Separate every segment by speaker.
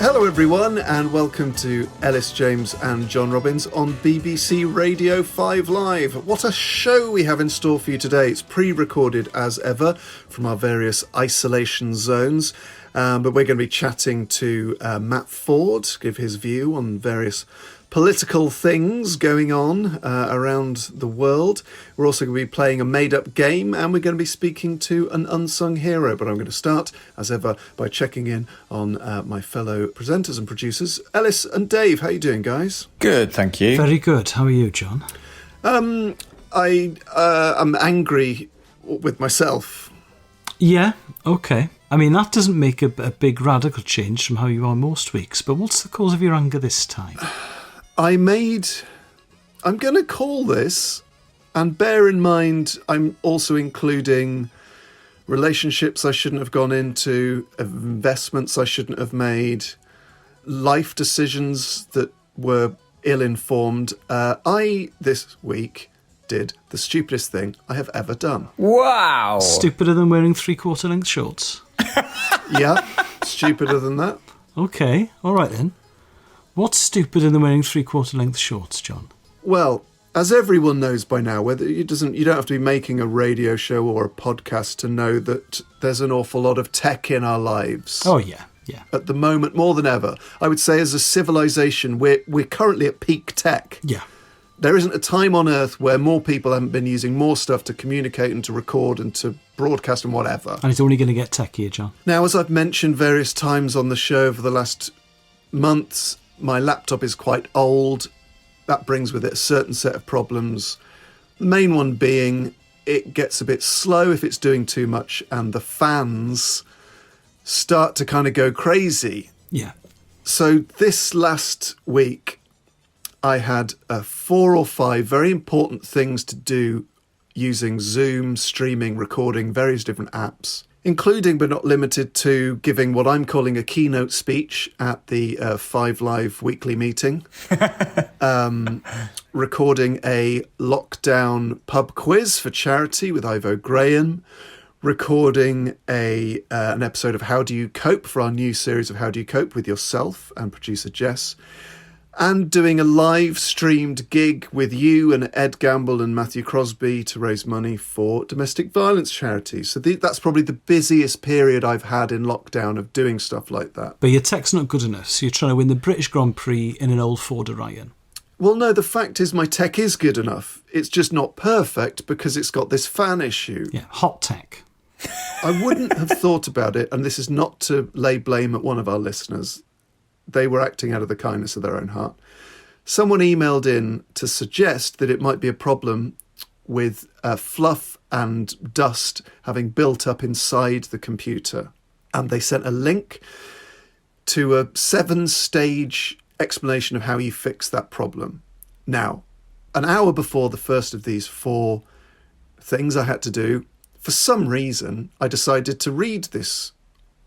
Speaker 1: Hello everyone and welcome to Elis, James and John Robbins on BBC Radio 5 Live. What a show we have in store for you today. It's pre-recorded as ever from our various isolation zones, but we're going to be chatting to Matt Ford, give his view on various political things going on around the world. We're also going to be playing a made-up game and we're going to be speaking to an unsung hero. But I'm going to start, as ever, by checking in on my fellow presenters and producers. Elis and Dave, how are you doing, guys?
Speaker 2: Good, thank you.
Speaker 3: Very good. How are you, John?
Speaker 1: I'm angry with myself.
Speaker 3: Yeah, okay. I mean, that doesn't make a big radical change from how you are most weeks, but what's the cause of your anger this time?
Speaker 1: I'm going to call this, and bear in mind, I'm also including relationships I shouldn't have gone into, investments I shouldn't have made, life decisions that were ill-informed. I, this week, did the stupidest thing I have ever done.
Speaker 2: Wow!
Speaker 3: Stupider than wearing three-quarter length shorts?
Speaker 1: Yeah, stupider than that.
Speaker 3: Okay, all right then. What's stupider than wearing three-quarter length shorts, John?
Speaker 1: Well, as everyone knows by now, whether you don't have to be making a radio show or a podcast to know that there's an awful lot of tech in our lives.
Speaker 3: Oh, yeah.
Speaker 1: At the moment, more than ever. I would say as a civilization, we're currently at peak tech.
Speaker 3: Yeah.
Speaker 1: There isn't a time on Earth where more people haven't been using more stuff to communicate and to record and to broadcast and whatever.
Speaker 3: And it's only going to get techier, John.
Speaker 1: Now, as I've mentioned various times on the show over the last months, my laptop is quite old. That brings with it a certain set of problems. The main one being it gets a bit slow if it's doing too much and the fans start to kind of go crazy.
Speaker 3: Yeah.
Speaker 1: So this last week, I had 4 or 5 very important things to do using Zoom, streaming, recording, various different apps, including but not limited to giving what I'm calling a keynote speech at the 5 Live weekly meeting, recording a lockdown pub quiz for charity with Ivo Graham, recording an episode of How Do You Cope for our new series of How Do You Cope with yourself and producer Jess, and doing a live streamed gig with you and Ed Gamble and Matthew Crosby to raise money for domestic violence charities. So that's probably the busiest period I've had in lockdown of doing stuff like that.
Speaker 3: But your tech's not good enough, so you're trying to win the British Grand Prix in an old Ford Orion.
Speaker 1: Well, no, the fact is my tech is good enough. It's just not perfect because it's got this fan issue.
Speaker 3: Yeah, hot tech.
Speaker 1: I wouldn't have thought about it, and this is not to lay blame at one of our listeners. They were acting out of the kindness of their own heart. Someone emailed in to suggest that it might be a problem with fluff and dust having built up inside the computer. And they sent a link to a 7-stage explanation of how you fix that problem. Now, an hour before the first of these 4 things I had to do, for some reason, I decided to read this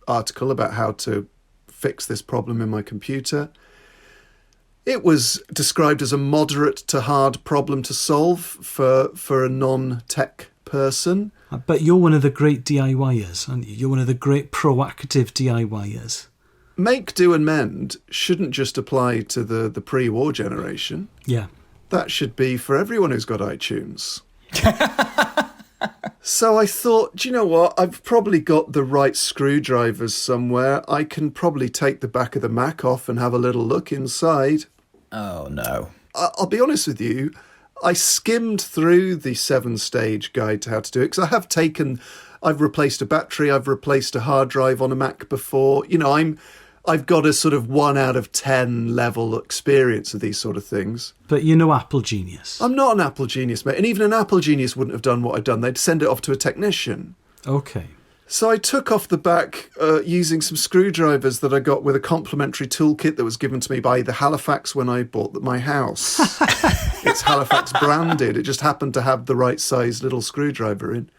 Speaker 1: article about how to fix this problem in my computer. It was described as a moderate to hard problem to solve for a non-tech person.
Speaker 3: But you're one of the great DIYers, aren't you? You're one of the great proactive DIYers.
Speaker 1: Make, do and mend shouldn't just apply to the pre-war generation.
Speaker 3: Yeah.
Speaker 1: That should be for everyone who's got iTunes. So I thought, do you know what? I've probably got the right screwdrivers somewhere. I can probably take the back of the Mac off and have a little look inside.
Speaker 2: Oh, no.
Speaker 1: I'll be honest with you. I skimmed through the 7-stage guide to how to do it because I've replaced a battery, I've replaced a hard drive on a Mac before. You know, I've got a sort of 1 out of 10 level experience of these sort of things.
Speaker 3: But you're no Apple genius.
Speaker 1: I'm not an Apple genius, mate. And even an Apple genius wouldn't have done what I've done. They'd send it off to a technician.
Speaker 3: Okay.
Speaker 1: So I took off the back using some screwdrivers that I got with a complimentary toolkit that was given to me by the Halifax when I bought my house. It's Halifax branded. It just happened to have the right size little screwdriver in.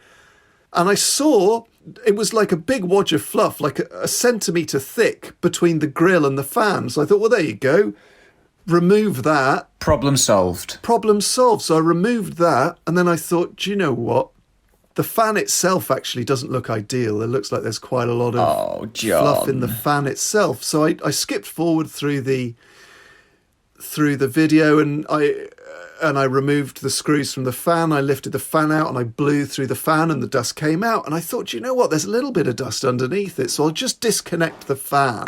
Speaker 1: And I saw it was like a big wad of fluff, like a centimetre thick between the grill and the fan. So I thought, well, there you go. Remove that.
Speaker 2: Problem solved.
Speaker 1: Problem solved. So I removed that. And then I thought, do you know what? The fan itself actually doesn't look ideal. It looks like there's quite a lot of fluff in the fan itself. So I skipped forward through the video, and I removed the screws from the fan. I lifted the fan out and I blew through the fan, and the dust came out. And I thought, you know what? There's a little bit of dust underneath it, so I'll just disconnect the fan.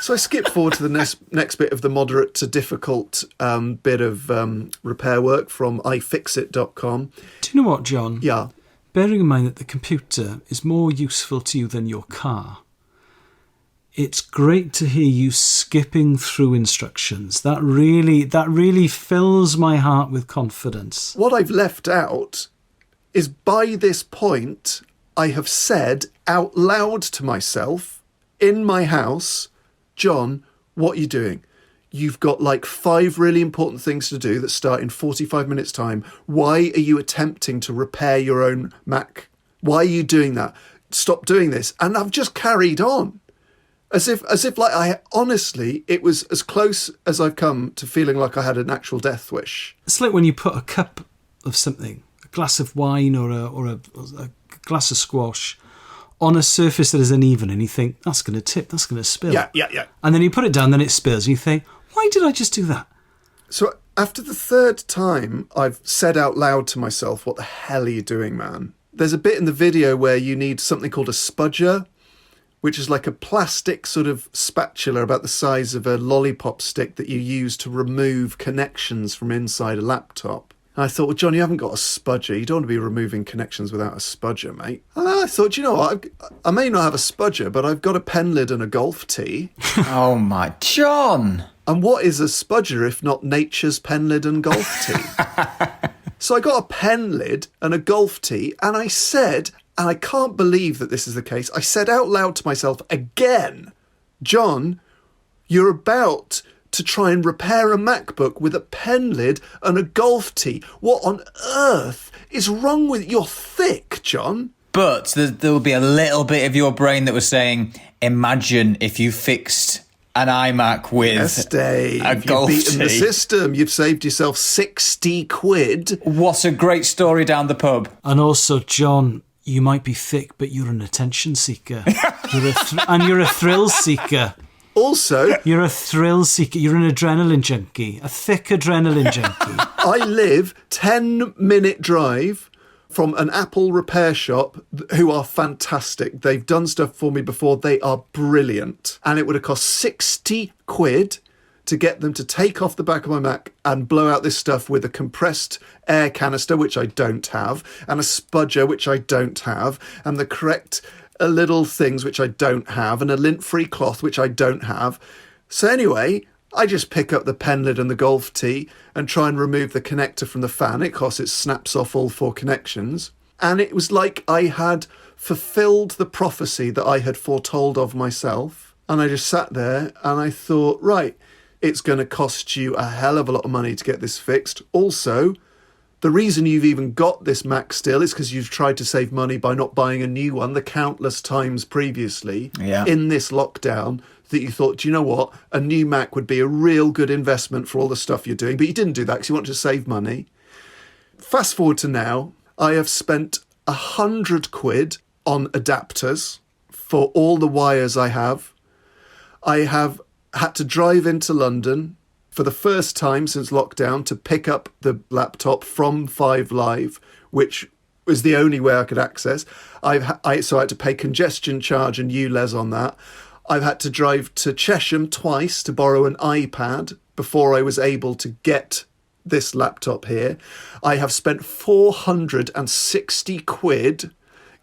Speaker 1: So I skipped forward to the next bit of the moderate to difficult bit of repair work from ifixit.com.
Speaker 3: Do you know what, John?
Speaker 1: Yeah.
Speaker 3: Bearing in mind that the computer is more useful to you than your car, it's great to hear you skipping through instructions. That really fills my heart with confidence.
Speaker 1: What I've left out is, by this point, I have said out loud to myself in my house, John, what are you doing? You've got like 5 really important things to do that start in 45 minutes' time. Why are you attempting to repair your own Mac? Why are you doing that? Stop doing this. And I've just carried on. As if like honestly, it was as close as I've come to feeling like I had an actual death wish.
Speaker 3: It's like when you put a cup of something, a glass of wine or a glass of squash, on a surface that is uneven, and you think, that's going to tip, that's going to spill.
Speaker 1: Yeah.
Speaker 3: And then you put it down, then it spills, and you think, why did I just do that?
Speaker 1: So after the 3rd time, I've said out loud to myself, what the hell are you doing, man? There's a bit in the video where you need something called a spudger, which is like a plastic sort of spatula about the size of a lollipop stick that you use to remove connections from inside a laptop. And I thought, well, John, you haven't got a spudger. You don't want to be removing connections without a spudger, mate. And I thought, you know what? I may not have a spudger, but I've got a pen lid and a golf tee.
Speaker 2: Oh, my John.
Speaker 1: And what is a spudger if not nature's pen lid and golf tee? So I got a pen lid and a golf tee, and I said, and I can't believe that this is the case, I said out loud to myself again, John, you're about to try and repair a MacBook with a pen lid and a golf tee. What on earth is wrong with you? You're thick, John.
Speaker 2: But there will be a little bit of your brain that was saying, imagine if you fixed an iMac with
Speaker 1: yes, Dave,
Speaker 2: a golf
Speaker 1: you've beaten
Speaker 2: tee.
Speaker 1: the system. You've saved yourself 60 quid.
Speaker 2: What a great story down the pub.
Speaker 3: And also, John, you might be thick, but you're an attention seeker. And you're a thrill seeker.
Speaker 1: Also,
Speaker 3: you're a thrill seeker. You're an adrenaline junkie. A thick adrenaline junkie.
Speaker 1: I live 10-minute drive from an Apple repair shop who are fantastic. They've done stuff for me before. They are brilliant. And it would have cost 60 quid to get them to take off the back of my Mac and blow out this stuff with a compressed air canister, which I don't have, and a spudger, which I don't have, and the correct little things, which I don't have, and a lint-free cloth, which I don't have. So anyway, I just pick up the pen lid and the golf tee and try and remove the connector from the fan. It snaps off all 4 connections. And it was like I had fulfilled the prophecy that I had foretold of myself. And I just sat there and I thought, right, it's going to cost you a hell of a lot of money to get this fixed. Also, the reason you've even got this Mac still is because you've tried to save money by not buying a new one the countless times previously in this lockdown, that you thought, do you know what? A new Mac would be a real good investment for all the stuff you're doing. But you didn't do that because you want to save money. Fast forward to now, I have spent 100 quid on adapters for all the wires I have. I have had to drive into London for the first time since lockdown to pick up the laptop from 5 Live, which was the only way I could access. So I had to pay congestion charge and ULEZ on that. I've had to drive to Chesham twice to borrow an iPad before I was able to get this laptop here. I have spent 460 quid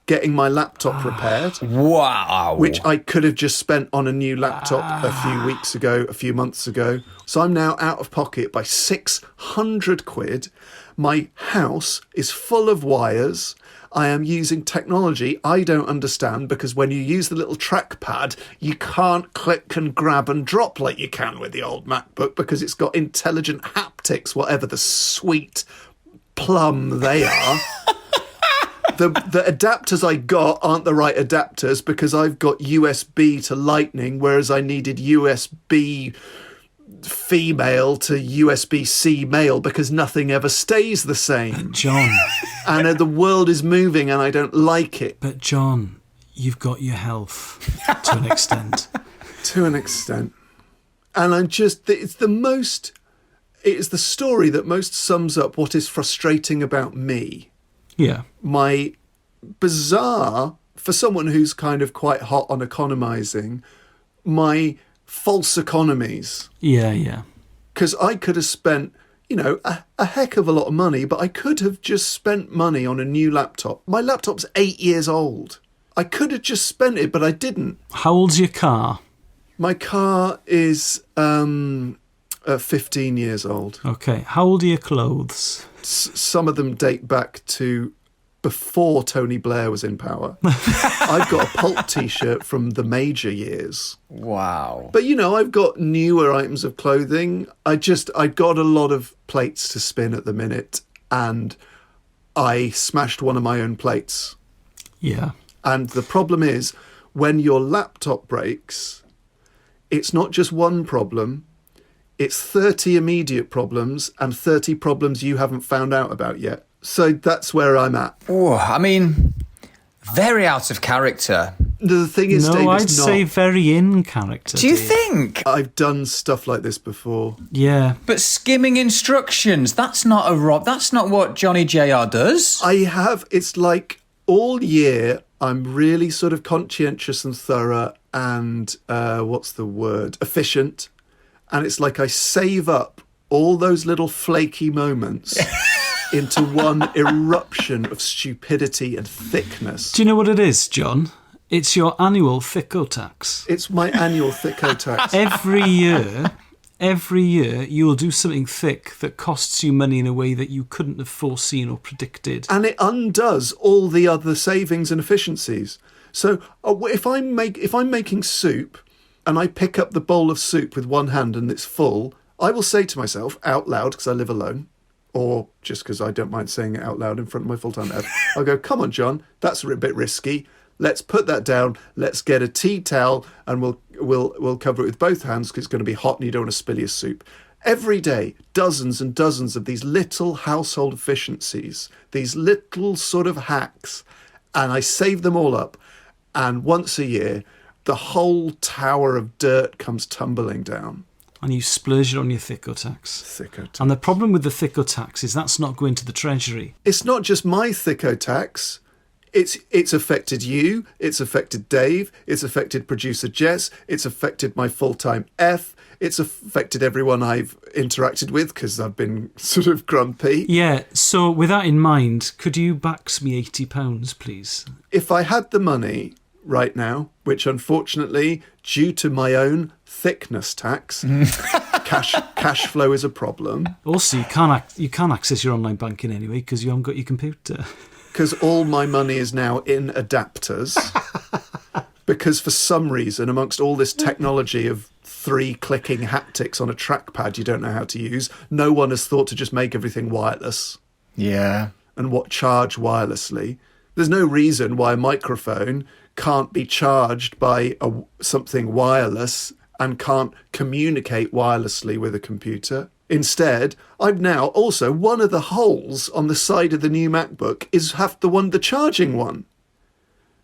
Speaker 1: getting my laptop repaired.
Speaker 2: Wow.
Speaker 1: Which I could have just spent on a new laptop a few months ago. So I'm now out of pocket by 600 quid. My house is full of wires. I am using technology I don't understand, because when you use the little trackpad, you can't click and grab and drop like you can with the old MacBook, because it's got intelligent haptics, whatever the sweet plum they are. The adapters I got aren't the right adapters, because I've got USB to Lightning, whereas I needed USB female to USB-C male because nothing ever stays the same.
Speaker 3: John.
Speaker 1: And the world is moving and I don't like it.
Speaker 3: But John, you've got your health to an extent.
Speaker 1: To an extent. And I'm just, it is the story that most sums up what is frustrating about me.
Speaker 3: Yeah.
Speaker 1: My bizarre, for someone who's kind of quite hot on economizing, my false economies.
Speaker 3: Yeah.
Speaker 1: Because I could have spent, a heck of a lot of money, but I could have just spent money on a new laptop. My laptop's 8 years old. I could have just spent it, but I didn't.
Speaker 3: How old's your car?
Speaker 1: My car is 15 years old.
Speaker 3: Okay. How old are your clothes?
Speaker 1: Some of them date back to before Tony Blair was in power. I've got a Pulp T-shirt from the major years.
Speaker 2: Wow.
Speaker 1: But, I've got newer items of clothing. I got a lot of plates to spin at the minute, and I smashed one of my own plates.
Speaker 3: Yeah.
Speaker 1: And the problem is, when your laptop breaks, it's not just one problem, it's 30 immediate problems and 30 problems you haven't found out about yet. So that's where I'm at.
Speaker 2: Oh, I mean, very out of character.
Speaker 1: The thing is,
Speaker 3: No,
Speaker 1: Dave,
Speaker 3: I'd
Speaker 1: it's not.
Speaker 3: say very in character.
Speaker 2: Do you
Speaker 3: Dave.
Speaker 2: think?
Speaker 1: I've done stuff like this before.
Speaker 3: Yeah.
Speaker 2: But skimming instructions, that's not what Johnny JR does.
Speaker 1: I have, it's like all year I'm really sort of conscientious and thorough and, efficient. And it's like I save up all those little flaky moments into one eruption of stupidity and thickness.
Speaker 3: Do you know what it is, John? It's your annual thicko tax.
Speaker 1: It's my annual thicko tax.
Speaker 3: Every year you'll do something thick that costs you money in a way that you couldn't have foreseen or predicted.
Speaker 1: And it undoes all the other savings and efficiencies. So if I'm making soup and I pick up the bowl of soup with one hand and it's full, I will say to myself out loud, because I live alone, or just because I don't mind saying it out loud in front of my full-time dad, I'll go, come on, John, that's a bit risky. Let's put that down. Let's get a tea towel and we'll cover it with both hands because it's going to be hot and you don't want to spill your soup. Every day, dozens and dozens of these little household efficiencies, these little sort of hacks, and I save them all up. And once a year, the whole tower of dirt comes tumbling down.
Speaker 3: And you splurge it on your thicko tax.
Speaker 1: Thicko tax.
Speaker 3: And the problem with the thicko tax is that's not going to the treasury.
Speaker 1: It's not just my thicko tax. It's affected you. It's affected Dave. It's affected producer Jess. It's affected my full-time F. It's affected everyone I've interacted with because I've been sort of grumpy.
Speaker 3: Yeah, so with that in mind, could you bax me £80, please?
Speaker 1: If I had the money right now, which unfortunately, due to my own thickness tax, cash flow is a problem.
Speaker 3: Also, you can't access your online banking anyway because you haven't got your computer.
Speaker 1: Because all my money is now in adapters. Because for some reason, amongst all this technology of 3 clicking haptics on a trackpad you don't know how to use, no one has thought to just make everything wireless.
Speaker 2: Yeah.
Speaker 1: And charge wirelessly. There's no reason why a microphone can't be charged by something wireless and can't communicate wirelessly with a computer. Instead, I'm now also one of the holes on the side of the new MacBook is the charging one.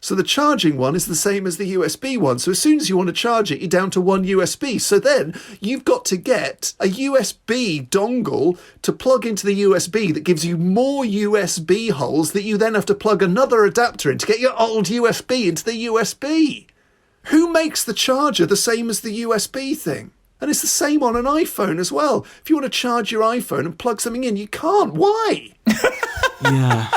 Speaker 1: So the charging one is the same as the USB one. So as soon as you want to charge it, you're down to one USB. So then you've got to get a USB dongle to plug into the USB that gives you more USB holes that you then have to plug another adapter in to get your old USB into the USB. Who makes the charger the same as the USB thing? And it's the same on an iPhone as well. If you want to charge your iPhone and plug something in, you can't. Why?
Speaker 3: Yeah.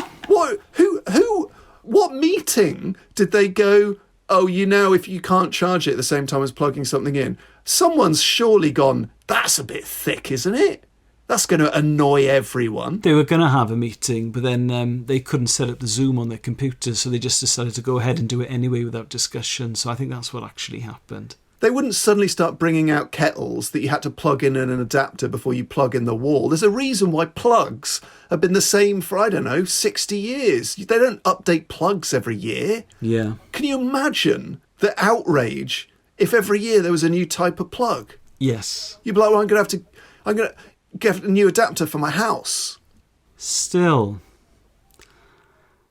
Speaker 1: What meeting did they go, if you can't charge it at the same time as plugging something in? Someone's surely gone, that's a bit thick, isn't it? That's going to annoy everyone.
Speaker 3: They were going to have a meeting, but then they couldn't set up the Zoom on their computer, so they just decided to go ahead and do it anyway without discussion. So I think that's what actually happened.
Speaker 1: They wouldn't suddenly start bringing out kettles that you had to plug in an adapter before you plug in the wall. There's a reason why plugs have been the same for, 60 years. They don't update plugs every year.
Speaker 3: Yeah.
Speaker 1: Can you imagine the outrage if every year there was a new type of plug?
Speaker 3: Yes.
Speaker 1: You'd be like, well, I'm going to get a new adapter for my house.
Speaker 3: Still,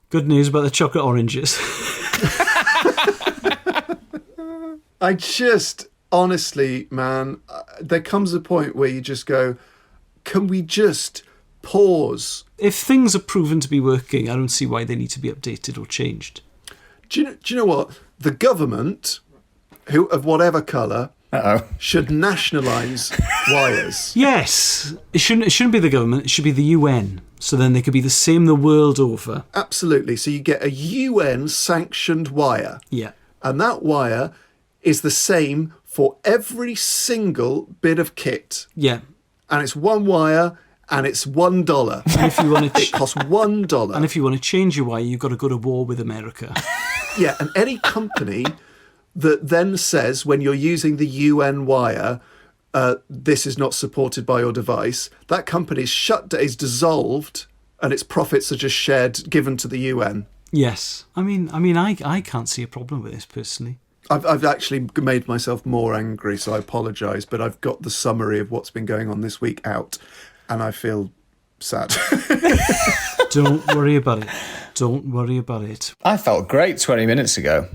Speaker 3: good news about the chocolate oranges.
Speaker 1: I just, honestly, man, there comes a point where you just go, can we just pause?
Speaker 3: If things are proven to be working, I don't see why they need to be updated or changed.
Speaker 1: Do you know what? The government, who of whatever colour, should nationalise wires.
Speaker 3: Yes, it shouldn't be the government. It should be the UN. So then they could be the same the world over.
Speaker 1: Absolutely. So you get a UN-sanctioned wire.
Speaker 3: Yeah.
Speaker 1: And that wire is the same for every single bit of kit.
Speaker 3: Yeah.
Speaker 1: And it's one wire, and it's $1.
Speaker 3: And if you want to,
Speaker 1: it costs $1.
Speaker 3: And if you want to change your wire, you've got to go to war with America.
Speaker 1: Yeah, and any company that then says when you're using the UN wire, this is not supported by your device, that company is dissolved, and its profits are just shared, given to the UN.
Speaker 3: Yes. I can't see a problem with this personally.
Speaker 1: I've actually made myself more angry, so I apologise, but I've got the summary of what's been going on this week out, and I feel sad.
Speaker 3: Don't worry about it. Don't worry about it.
Speaker 2: I felt great 20 minutes ago.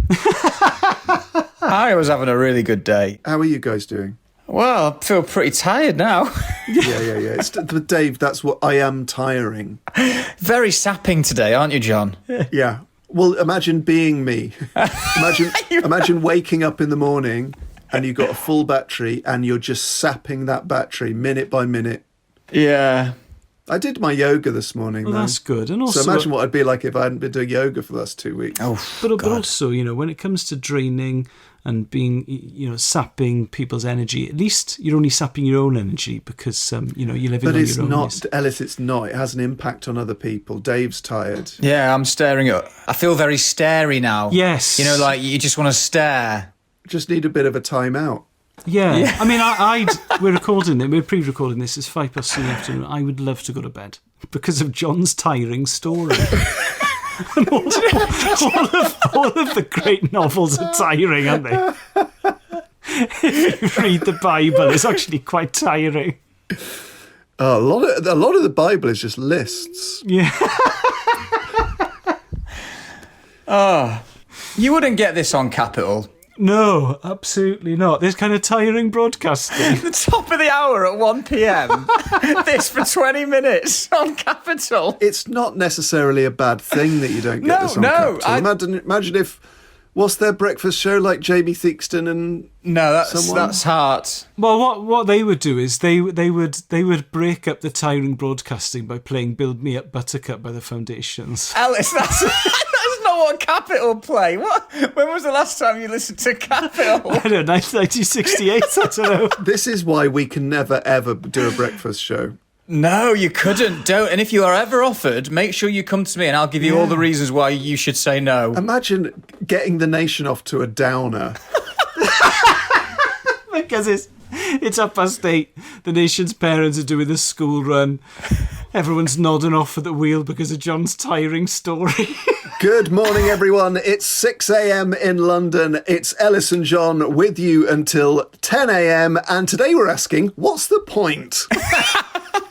Speaker 2: I was having a really good day.
Speaker 1: How are you guys doing?
Speaker 2: Well, I feel pretty tired now.
Speaker 1: Yeah. But Dave, that's what I am tiring.
Speaker 2: Very sapping today, aren't you, John?
Speaker 1: Yeah. Well, imagine being me. Imagine waking up in the morning and you've got a full battery and you're just sapping that battery minute by minute.
Speaker 2: Yeah.
Speaker 1: I did my yoga this morning.
Speaker 3: Well,
Speaker 1: though.
Speaker 3: that's good. And also,
Speaker 1: so imagine what I'd be like if I hadn't been doing yoga for the last 2 weeks.
Speaker 3: But also, when it comes to draining and being, sapping people's energy, at least you're only sapping your own energy because, you're living on your own.
Speaker 1: But it's not, Ellis, it's not. It has an impact on other people. Dave's tired.
Speaker 2: Yeah, I'm staring at... I feel very starey now.
Speaker 3: Yes.
Speaker 2: Like you just want to stare.
Speaker 1: Just need a bit of a time out.
Speaker 3: Yeah. I mean, we're pre-recording this. It's 2:05 in the afternoon. I would love to go to bed because of John's tiring story. And all of the great novels are tiring, aren't they? If you read the Bible, it's actually quite tiring.
Speaker 1: A lot of the Bible is just lists.
Speaker 3: Yeah.
Speaker 2: You wouldn't get this on Capital.
Speaker 3: No, absolutely not. This kind of tiring broadcasting.
Speaker 2: The top of the hour at 1 p.m. This for 20 minutes on Capital.
Speaker 1: It's not necessarily a bad thing that you don't get this on Capital. Imagine if... What's their breakfast show like Jamie Theakston and
Speaker 2: that's heart.
Speaker 3: Well, what they would do is they would break up the tiring broadcasting by playing "Build Me Up, Buttercup" by the Foundations.
Speaker 2: Alice, that's not what Capital play. What? When was the last time you listened to Capital?
Speaker 3: I don't know, 1968. I don't know.
Speaker 1: This is why we can never ever do a breakfast show.
Speaker 2: No, you couldn't. Don't. And if you are ever offered, make sure you come to me and I'll give you all the reasons why you should say no.
Speaker 1: Imagine getting the nation off to a downer.
Speaker 3: Because it's 8:30. The nation's parents are doing the school run. Everyone's nodding off at the wheel because of John's tiring story.
Speaker 1: Good morning, everyone. It's 6 a.m. in London. It's Elis and John with you until 10 a.m. And today we're asking, what's the point?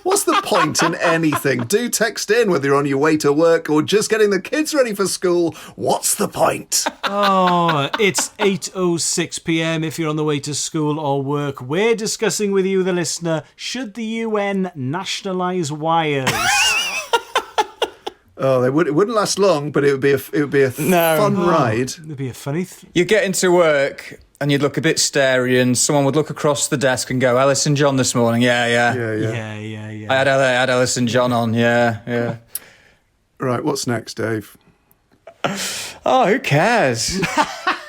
Speaker 1: What's the point in anything? Do text in whether you're on your way to work or just getting the kids ready for school. What's the point?
Speaker 3: Oh, it's 8:06 p.m. if you're on the way to school or work. We're discussing with you, the listener, should the UN nationalise wires?
Speaker 1: Oh, it wouldn't last long, but it would be a fun ride.
Speaker 3: It'd be a funny...
Speaker 2: You get into work and you'd look a bit starey and someone would look across the desk and go, Elis and John this morning. Yeah. I had Elis and John on, yeah.
Speaker 1: Right, what's next, Dave?
Speaker 2: Oh, who cares?